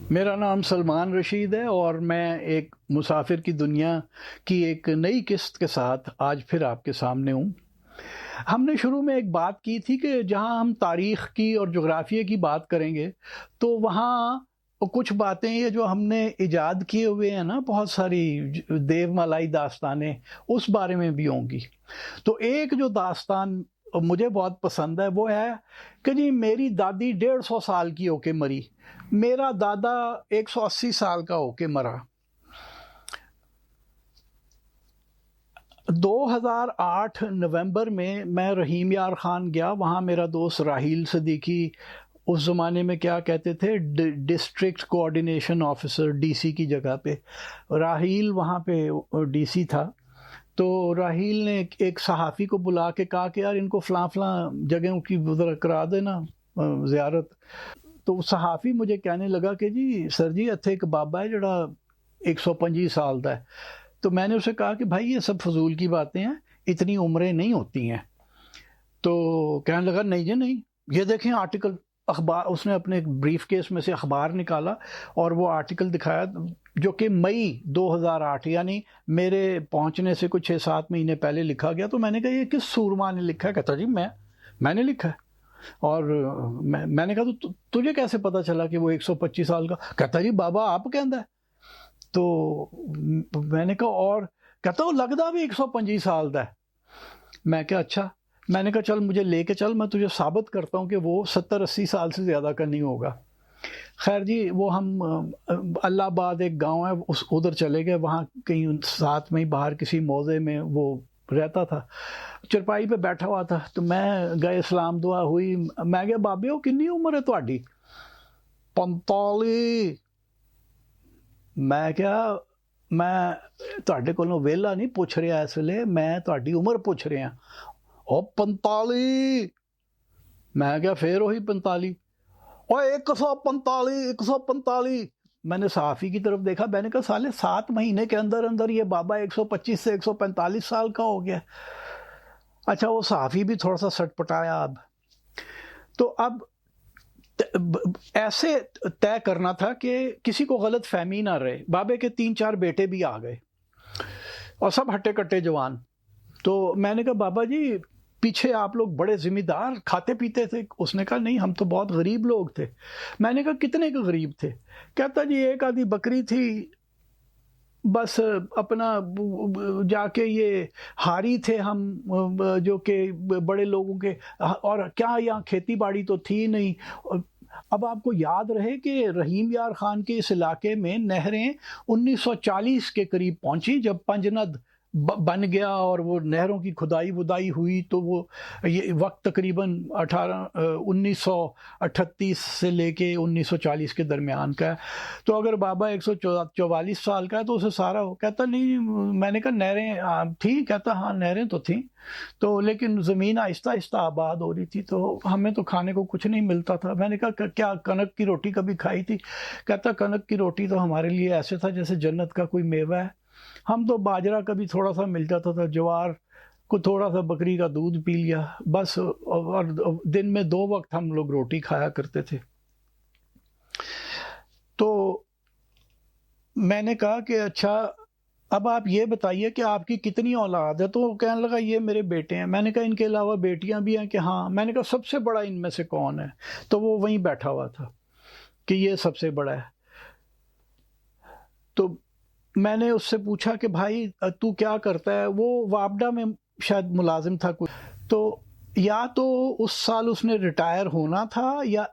میرا نام سلمان رشید ہے اور میں ایک مسافر کی دنیا کی ایک نئی قسط کے ساتھ آج پھر آپ کے سامنے ہوں۔ ہم نے شروع میں ایک بات کی تھی کہ جہاں ہم تاریخ کی اور جغرافیہ کی بات کریں گے تو وہاں کچھ باتیں یہ جو ہم نے ایجاد کیے ہوئے ہیں نا، بہت ساری دیو مالائی داستانیں، اس بارے میں بھی ہوں گی۔ تو ایک جو داستان مجھے بہت پسند ہے وہ ہے کہ جی میری دادی 150 سال کی ہو کے مری، میرا دادا 180 سال کا ہو کے مرا۔ 2008 نومبر میں رحیم یار خان گیا، وہاں میرا دوست راحیل صدیقی، اس زمانے میں کیا کہتے تھے، district coordination officer, D C کی جگہ پہ راحیل وہاں پہ ڈی سی تھا۔ تو راحیل نے ایک صحافی کو بلا کے کہا کہ یار ان کو فلاں فلاں جگہوں کی کرا دینا زیارت۔ تو صحافی مجھے کہنے لگا کہ جی سر جی اتھے ایک بابا ہے جڑا 125 سال دا ہے۔ تو میں نے اسے کہا کہ بھائی یہ سب فضول کی باتیں ہیں، اتنی عمریں نہیں ہوتی ہیں۔ تو کہنے لگا نہیں جی نہیں، یہ دیکھیں آرٹیکل، اخبار، اس نے اپنے بریف کیس میں سے اخبار نکالا اور وہ آرٹیکل دکھایا جو کہ مئی 2008 یعنی میرے پہنچنے سے کچھ 6-7 مہینے پہلے لکھا گیا۔ تو میں نے کہا یہ کس سورما نے لکھا ہے؟ کہتا جی میں نے لکھا ہے۔ اور میں نے کہا تو تجھے کیسے پتا چلا کہ وہ 125 سال کا؟ کہتا جی بابا آپ کہندا ہے۔ تو میں نے کہا اور؟ کہتا وہ لگدا بھی 125 سال دا ہے۔ میں کہا اچھا۔ میں نے کہا چل مجھے لے کے چل، میں تجھے ثابت کرتا ہوں کہ وہ 70-80 سال سے زیادہ کا نہیں ہوگا۔ خیر جی وہ ہم اللہ آباد ایک گاؤں ہے ادھر چلے گئے، وہاں کہیں ساتھ میں ہی باہر کسی موضع میں وہ رہتا تھا، چرپائی پہ بیٹھا ہوا تھا۔ تو میں گئے، اسلام دعا ہوئی، میں کہا بابے ہو کتنی عمر ہے تہاڈی؟ 45۔ میں کہا میں تہاڈے کولوں ویلا نہیں پوچھ رہا اس ویلے، میں تہاڈی عمر پوچھ رہا۔ او 45۔ میں کہا پھر وہی 45۔ او 145۔ میں نے صحافی کی طرف دیکھا، میں نے کہا سالے 7 مہینے کے اندر اندر یہ بابا 125 سے 145 سال کا ہو گیا۔ اچھا وہ صحافی بھی تھوڑا سا سٹ پٹایا۔ تو اب ایسے طے کرنا تھا کہ کسی کو غلط فہمی نہ رہے۔ بابے کے 3-4 بیٹے بھی آ گئے اور سب ہٹے کٹے جوان۔ تو میں نے کہا بابا جی پیچھے آپ لوگ بڑے ذمہ دار کھاتے پیتے تھے؟ اس نے کہا نہیں ہم تو بہت غریب لوگ تھے۔ میں نے کہا کتنے کے غریب تھے؟ کہتا جی ایک آدھی بکری تھی، بس اپنا جا کے یہ ہاری تھے ہم جو کہ بڑے لوگوں کے، اور کیا یہاں کھیتی باڑی تو تھی نہیں۔ اب آپ کو یاد رہے کہ رحیم یار خان کے اس علاقے میں نہریں 1940 کے قریب پہنچی، جب پنجند بن گیا اور وہ نہروں کی کھدائی ودائی ہوئی، تو وہ یہ وقت تقریباً 1938 سے لے کے 1940 کے درمیان کا ہے۔ تو اگر بابا 144 سال کا ہے تو اسے سارا ہو۔ کہتا نہیں، میں نے کہا نہریں تھیں؟ کہتا ہاں نہریں تو تھیں، تو لیکن زمین آہستہ آہستہ آباد ہو رہی تھی، تو ہمیں تو کھانے کو کچھ نہیں ملتا تھا۔ میں نے کہا کیا کنک کی روٹی کبھی کھائی تھی؟ کہتا کنک کی روٹی تو ہمارے لیے ایسے تھا جیسے جنت کا کوئی میوہ ہے، ہم تو باجرہ کبھی تھوڑا سا مل جاتا تھا، جوار کو تھوڑا سا بکری کا دودھ پی لیا بس، اور دن میں 2 وقت ہم لوگ روٹی کھایا کرتے تھے۔ تو میں نے کہا کہ اچھا اب آپ یہ بتائیے کہ آپ کی کتنی اولاد ہے؟ تو کہنے لگا یہ میرے بیٹے ہیں۔ میں نے کہا ان کے علاوہ بیٹیاں بھی ہیں کہ ہاں؟ میں نے کہا سب سے بڑا ان میں سے کون ہے؟ تو وہ وہیں بیٹھا ہوا تھا کہ یہ سب سے بڑا ہے۔ تو میں نے اس سے پوچھا کہ بھائی تو کیا کرتا ہے؟ وہ وابڈا میں شاید ملازم تھا کوئی، تو یا تو اس سال اس نے ریٹائر ہونا تھا یا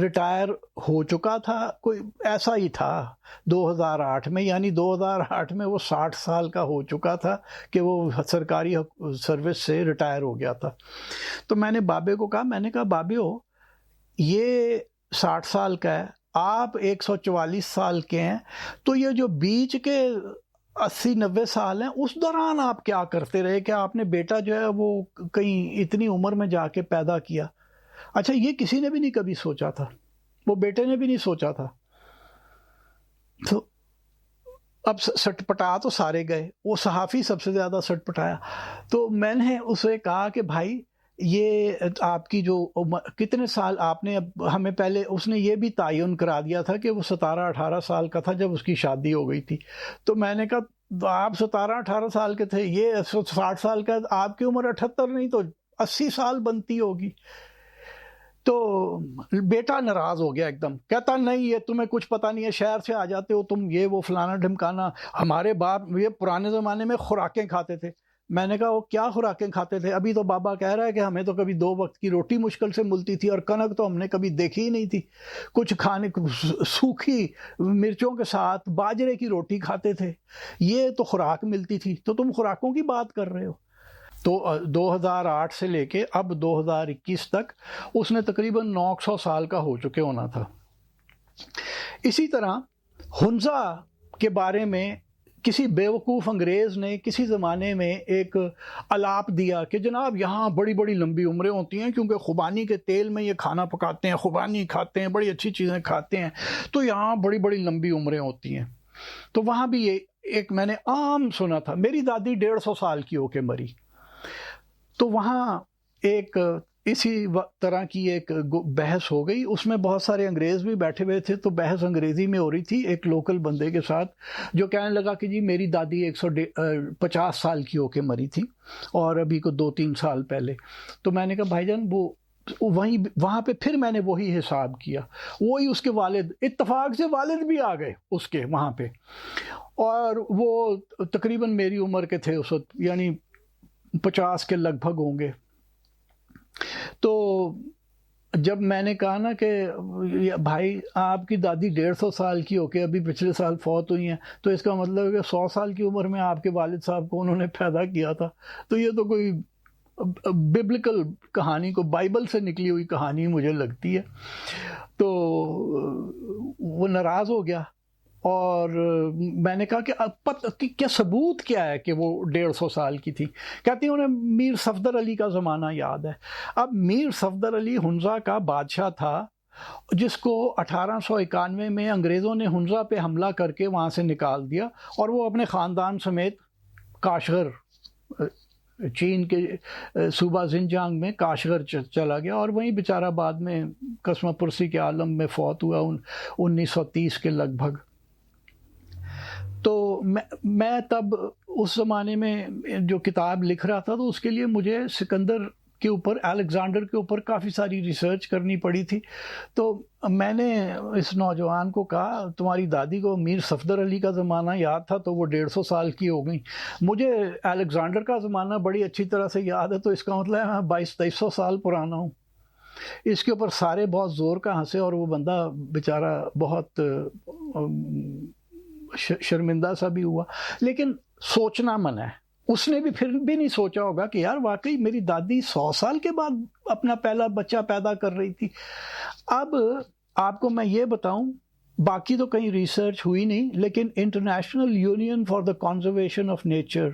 ریٹائر ہو چکا تھا، کوئی ایسا ہی تھا 2008 میں، یعنی 2008 میں وہ 60 سال کا ہو چکا تھا کہ وہ سرکاری سروس سے ریٹائر ہو گیا تھا۔ تو میں نے بابے کو کہا، میں نے کہا بابے ہو یہ 60 سال کا ہے، آپ 144 سال کے ہیں، تو یہ جو بیچ کے 80-90 سال ہیں اس دوران آپ کیا کرتے رہے کہ آپ نے بیٹا جو ہے وہ کہیں اتنی عمر میں جا کے پیدا کیا؟ اچھا یہ کسی نے بھی نہیں کبھی سوچا تھا، وہ بیٹے نے بھی نہیں سوچا تھا۔ تو اب سٹ پٹا تو سارے گئے، وہ صحافی سب سے زیادہ سٹ پٹایا۔ تو میں نے اسے کہا کہ بھائی یہ آپ کی جو کتنے سال آپ نے ہمیں پہلے اس نے یہ بھی تعین کرا دیا تھا کہ وہ 17-18 سال کا تھا جب اس کی شادی ہو گئی تھی. تو میں نے کہا آپ 17-18 سال کے تھے, یہ 60 سال کا, آپ کی عمر 78 نہیں تو 80 سال بنتی ہوگی. تو بیٹا ناراض ہو گیا ایک دم, کہتا نہیں یہ تمہیں کچھ پتہ نہیں ہے, شہر سے آ جاتے ہو تم, یہ وہ فلانا ڈھمکانا, ہمارے باپ یہ پرانے زمانے میں خوراکیں کھاتے تھے. میں نے کہا وہ کیا خوراکیں کھاتے تھے؟ ابھی تو بابا کہہ رہا ہے کہ ہمیں تو کبھی 2 وقت کی روٹی مشکل سے ملتی تھی, اور کنک تو ہم نے کبھی دیکھی ہی نہیں تھی. کچھ کھانے سوکھی مرچوں کے ساتھ باجرے کی روٹی کھاتے تھے, یہ تو خوراک ملتی تھی, تو تم خوراکوں کی بات کر رہے ہو. تو 2008 سے لے کے اب 2021 تک اس نے تقریباً 900 سال کا ہو چکے ہونا تھا. اسی طرح ہنزا کے بارے میں کسی بیوقوف انگریز نے کسی زمانے میں ایک الاپ دیا کہ جناب یہاں بڑی بڑی لمبی عمریں ہوتی ہیں کیونکہ خوبانی کے تیل میں یہ کھانا پکاتے ہیں, خوبانی کھاتے ہیں, بڑی اچھی چیزیں کھاتے ہیں, تو یہاں بڑی بڑی لمبی عمریں ہوتی ہیں. تو وہاں بھی یہ ایک میں نے عام سنا تھا. میری دادی 150 سال کی ہو کے مری. تو وہاں ایک اسی طرح کی ایک بحث ہو گئی, اس میں بہت سارے انگریز بھی بیٹھے ہوئے تھے. تو بحث انگریزی میں ہو رہی تھی ایک لوکل بندے کے ساتھ جو کہنے لگا کہ جی میری دادی 150 سال کی ہو کے مری تھی, اور ابھی کو 2-3 سال پہلے. تو میں نے کہا بھائی جان وہ وہاں پہ پھر میں نے وہی حساب کیا, وہی اس کے والد, اتفاق سے والد بھی آ گئے اس کے وہاں پہ, اور وہ تقریباً میری عمر کے تھے اس وقت, یعنی 50 کے لگ بھگ ہوں گے. تو جب میں نے کہا نا کہ بھائی آپ کی دادی 150 سال کی ہو کے ابھی پچھلے سال فوت ہوئی ہیں, تو اس کا مطلب ہے کہ 100 سال کی عمر میں آپ کے والد صاحب کو انہوں نے پیدا کیا تھا. تو یہ تو کوئی ببلکل کہانی, کو بائبل سے نکلی ہوئی کہانی مجھے لگتی ہے. تو وہ ناراض ہو گیا, اور میں نے کہا کہ کیا ثبوت کیا ہے کہ وہ 150 سال کی تھی؟ کہتی ہیں انہیں میر صفدر علی کا زمانہ یاد ہے. اب میر صفدر علی ہنزا کا بادشاہ تھا جس کو 1891 میں انگریزوں نے ہنزا پہ حملہ کر کے وہاں سے نکال دیا, اور وہ اپنے خاندان سمیت کاشغر, چین کے صوبہ زنجانگ میں کاشغر چلا گیا, اور وہیں بیچارہ بعد میں قسمہ پرسی کے عالم میں فوت ہوا 1930 کے لگ بھگ. تو میں تب اس زمانے میں جو کتاب لکھ رہا تھا تو اس کے لیے مجھے سکندر کے اوپر, الیگزینڈر کے اوپر کافی ساری ریسرچ کرنی پڑی تھی. تو میں نے اس نوجوان کو کہا تمہاری دادی کو میر صفدر علی کا زمانہ یاد تھا تو وہ 150 سال کی ہو گئی, مجھے الیگزینڈر کا زمانہ بڑی اچھی طرح سے یاد ہے, تو اس کا مطلب ہے میں 2200-2300 سال پرانا ہوں. اس کے اوپر سارے بہت زور کا ہنسے, اور وہ بندہ بیچارہ بہت شرمندہ سا بھی ہوا. لیکن سوچنا منع ہے, اس نے بھی پھر بھی نہیں سوچا ہوگا کہ یار واقعی میری دادی 100 سال کے بعد اپنا پہلا بچہ پیدا کر رہی تھی. اب آپ کو میں یہ بتاؤں, باقی تو کہیں ریسرچ ہوئی نہیں, لیکن international union for the conservation of nature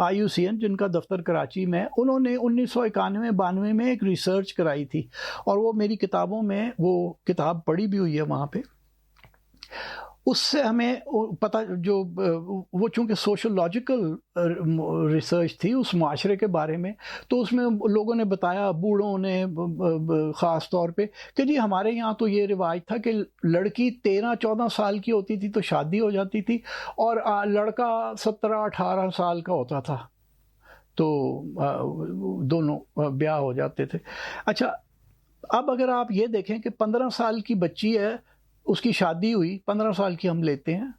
IUCN جن کا دفتر کراچی میں, انہوں نے 1991-92 میں ایک ریسرچ کرائی تھی, اور وہ میری کتابوں میں وہ کتاب پڑھی بھی ہوئی ہے وہاں پہ. اس سے ہمیں پتہ جو وہ چونکہ سوشولوجیکل ریسرچ تھی اس معاشرے کے بارے میں, تو اس میں لوگوں نے بتایا, بوڑھوں نے خاص طور پہ, کہ جی ہمارے یہاں تو یہ رواج تھا کہ لڑکی 13-14 سال کی ہوتی تھی تو شادی ہو جاتی تھی, اور لڑکا 17-18 سال کا ہوتا تھا تو دونوں بیاہ ہو جاتے تھے. اچھا اب اگر آپ یہ دیکھیں کہ 15 سال کی بچی ہے, اس کی شادی ہوئی, 15 سال کی ہم لیتے ہیں,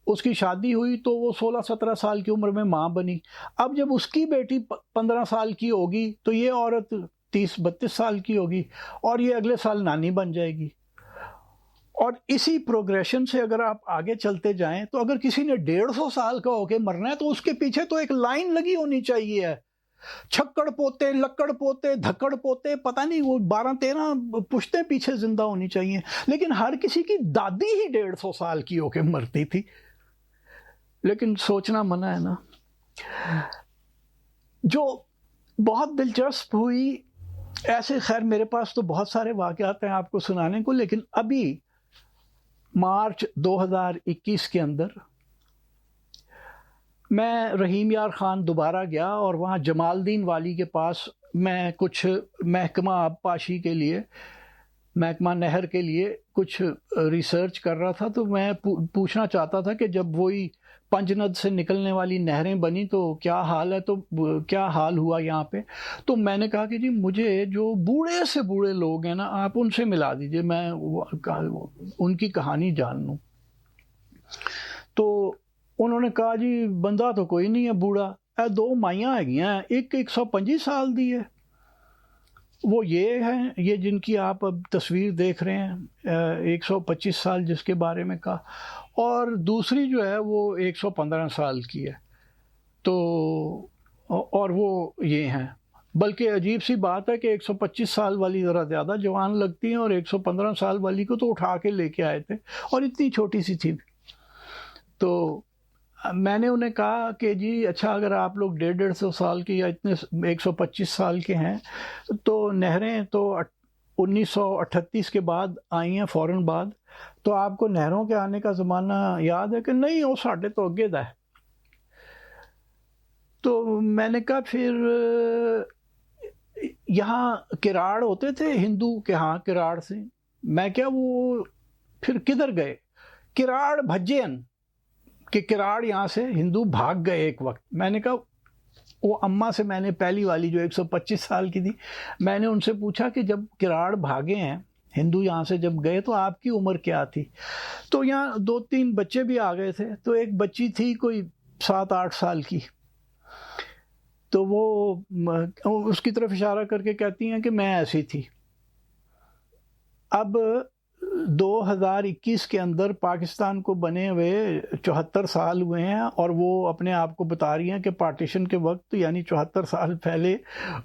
اس کی شادی ہوئی تو وہ 16-17 سال کی عمر میں ماں بنی. اب جب اس کی بیٹی 15 سال کی ہوگی تو یہ عورت 30-32 سال کی ہوگی, اور یہ اگلے سال نانی بن جائے گی. اور اسی پروگریشن سے اگر آپ آگے چلتے جائیں تو اگر کسی نے 150 سال کا ہو کے مرنا ہے تو اس کے پیچھے تو ایک لائن لگی ہونی چاہیے ہے, چھکڑ پوتے, لکڑ پوتے, دھکڑ پوتے, پتہ نہیں وہ 12-13 پشتیں پیچھے زندہ ہونی چاہیے. لیکن ہر کسی کی دادی ہی 150 سال کی ہو کے مرتی تھی. لیکن سوچنا منع ہے نا. جو بہت دلچسپ ہوئی ایسے, خیر میرے پاس تو بہت سارے واقعات ہیں آپ کو سنانے کو, لیکن ابھی مارچ 2021 کے اندر میں رحیم یار خان دوبارہ گیا, اور وہاں جمال الدین والی کے پاس میں کچھ محکمہ آبپاشی کے لیے، محکمہ نہر کے لیے کچھ ریسرچ کر رہا تھا، تو میں پوچھنا چاہتا تھا کہ جب وہی پنجند سے نکلنے والی نہریں بنی تو کیا حال ہے، تو کیا حال ہوا یہاں پہ. تو میں نے کہا کہ جی مجھے جو بوڑھے سے بوڑھے لوگ ہیں نا، آپ ان سے ملا دیجئے، میں ان کی کہانی جان لوں. تو انہوں نے کہا جی بندہ تو کوئی نہیں ہے بوڑھا، دو مائیاں ہیں، ایک 125 سال دی ہے، وہ یہ ہیں، یہ جن کی آپ اب تصویر دیکھ رہے ہیں، 125 سال جس کے بارے میں کہا، اور دوسری جو ہے وہ 115 سال کی ہے. تو اور وہ یہ ہیں، بلکہ عجیب سی بات ہے کہ 125 سال والی ذرا زیادہ جوان لگتی ہیں، اور 115 سال والی کو تو اٹھا کے لے کے آئے تھے، اور اتنی چھوٹی سی تھی. تو میں نے انہیں کہا کہ جی اچھا اگر آپ لوگ 150 سال کے یا اتنے 125 سال کے ہیں، تو نہریں تو 1938 کے بعد آئی ہیں فوراً بعد، تو آپ کو نہروں کے آنے کا زمانہ یاد ہے کہ نہیں؟ وہ ساڑھے تو اگے دا ہے. تو میں نے کہا پھر یہاں کراڑ ہوتے تھے ہندو کے، ہاں کراڑ سے. میں کیا وہ پھر کدھر گئے؟ کراڑ بھجین کہ کراڑ یہاں سے ہندو بھاگ گئے ایک وقت. میں نے کہا وہ اماں سے میں نے پہلی والی جو 125 سال کی تھی، میں نے ان سے پوچھا کہ جب کراڑ بھاگے ہیں ہندو یہاں سے جب گئے تو آپ کی عمر کیا تھی؟ تو یہاں 2-3 بچے بھی آ گئے تھے، تو ایک بچی تھی کوئی 7-8 سال کی، تو وہ اس کی طرف اشارہ کر کے کہتی ہیں کہ میں ایسی تھی. اب 2021 کے اندر پاکستان کو بنے ہوئے 74 سال ہوئے ہیں، اور وہ اپنے آپ کو بتا رہی ہیں کہ پارٹیشن کے وقت یعنی 74 سال پہلے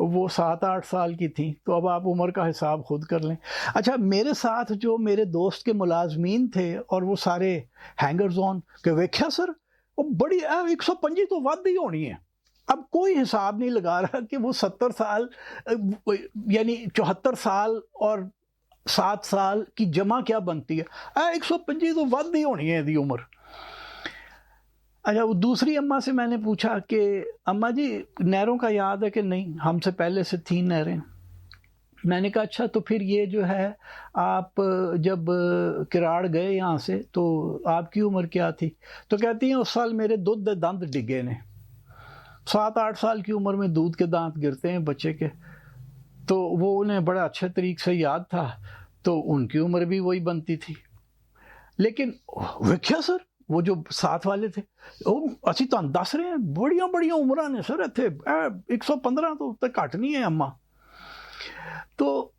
وہ 7-8 سال کی تھیں. تو اب آپ عمر کا حساب خود کر لیں. اچھا میرے ساتھ جو میرے دوست کے ملازمین تھے، اور وہ سارے ہینگرز آن کہ ویکھیا سر وہ بڑی 125 تو ود ہی ہونی ہے. اب کوئی حساب نہیں لگا رہا کہ وہ 70 سال یعنی 74 سال اور 7 سال کی جمع کیا بنتی ہے. 125 تو ود ہی ہونی ہے دی عمر. اچھا وہ دوسری اماں سے میں نے پوچھا کہ اماں جی نہروں کا یاد ہے کہ نہیں؟ ہم سے پہلے سے تھیں نہریں. میں نے کہا اچھا تو پھر یہ جو ہے آپ جب کراڑ گئے یہاں سے تو آپ کی عمر کیا تھی؟ تو کہتی ہیں اس سال میرے دودھ دے دانت ڈگے نے. 7-8 سال کی عمر میں دودھ کے دانت گرتے ہیں بچے کے، تو وہ انہیں بڑا اچھے طریقے سے یاد تھا، تو ان کی عمر بھی وہی بنتی تھی. لیکن ویکھیا سر وہ جو ساتھ والے تھے، اسی تو دس رہے ہیں بڑیاں بڑیاں عمرہ نے سر اتنے 115 تو گھٹ نہیں ہے اماں. تو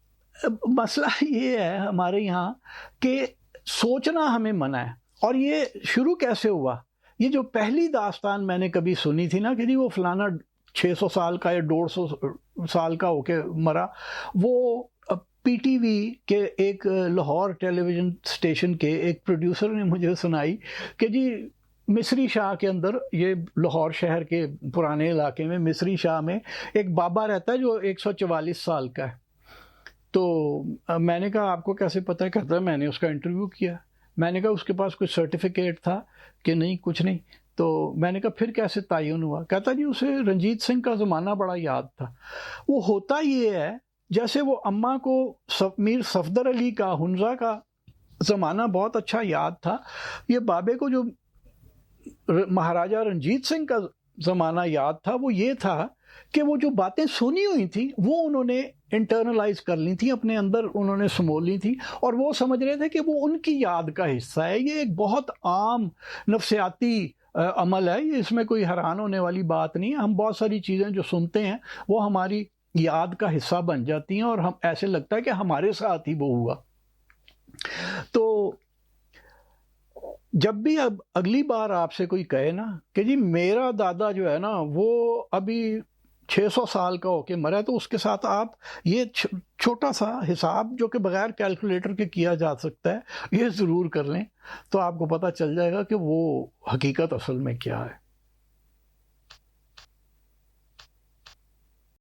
مسئلہ یہ ہے ہمارے یہاں کہ سوچنا ہمیں منع ہے. اور یہ شروع کیسے ہوا؟ یہ جو پہلی داستان میں نے کبھی سنی تھی نا کہ جی وہ فلانا 600 سال کا یا 150 سال کا ہو کے مرا، وہ پی ٹی وی کے ایک لاہور ٹیلی ویژن اسٹیشن کے ایک پروڈیوسر نے مجھے سنائی کہ جی مصری شاہ کے اندر، یہ لاہور شہر کے پرانے علاقے میں مصری شاہ میں ایک بابا رہتا ہے جو 144 سال کا ہے. تو میں نے کہا آپ کو کیسے پتہ ہے؟ کہتا ہے میں نے اس کا انٹرویو کیا. میں نے کہا اس کے پاس کوئی سرٹیفکیٹ تھا کہ نہیں؟ کچھ نہیں. تو میں نے کہا پھر کیسے تعین ہوا؟ کہتا جی اسے رنجیت سنگھ کا زمانہ بڑا یاد تھا. وہ ہوتا یہ ہے جیسے وہ اماں کو میر صفدر علی کا حنزہ کا زمانہ بہت اچھا یاد تھا، یہ بابے کو جو مہاراجہ رنجیت سنگھ کا زمانہ یاد تھا وہ یہ تھا کہ وہ جو باتیں سنی ہوئی تھیں وہ انہوں نے انٹرنلائز کر لی تھیں، اپنے اندر انہوں نے سمو لی تھیں، اور وہ سمجھ رہے تھے کہ وہ ان کی یاد کا حصہ ہے. یہ ایک بہت عام نفسیاتی عمل ہے، یہ اس میں کوئی حیران ہونے والی بات نہیں ہے. ہم بہت ساری چیزیں جو سنتے ہیں وہ ہماری یاد کا حصہ بن جاتی ہیں، اور ہم ایسے لگتا ہے کہ ہمارے ساتھ ہی وہ ہوا. تو جب بھی اب اگلی بار آپ سے کوئی کہے نا کہ جی میرا دادا جو ہے نا وہ ابھی 600 سال کا ہو کے مرا ہے، تو اس کے ساتھ آپ یہ چھوٹا سا حساب جو کہ بغیر کیلکولیٹر کے کیا جا سکتا ہے یہ ضرور کر لیں، تو آپ کو پتہ چل جائے گا کہ وہ حقیقت اصل میں کیا ہے.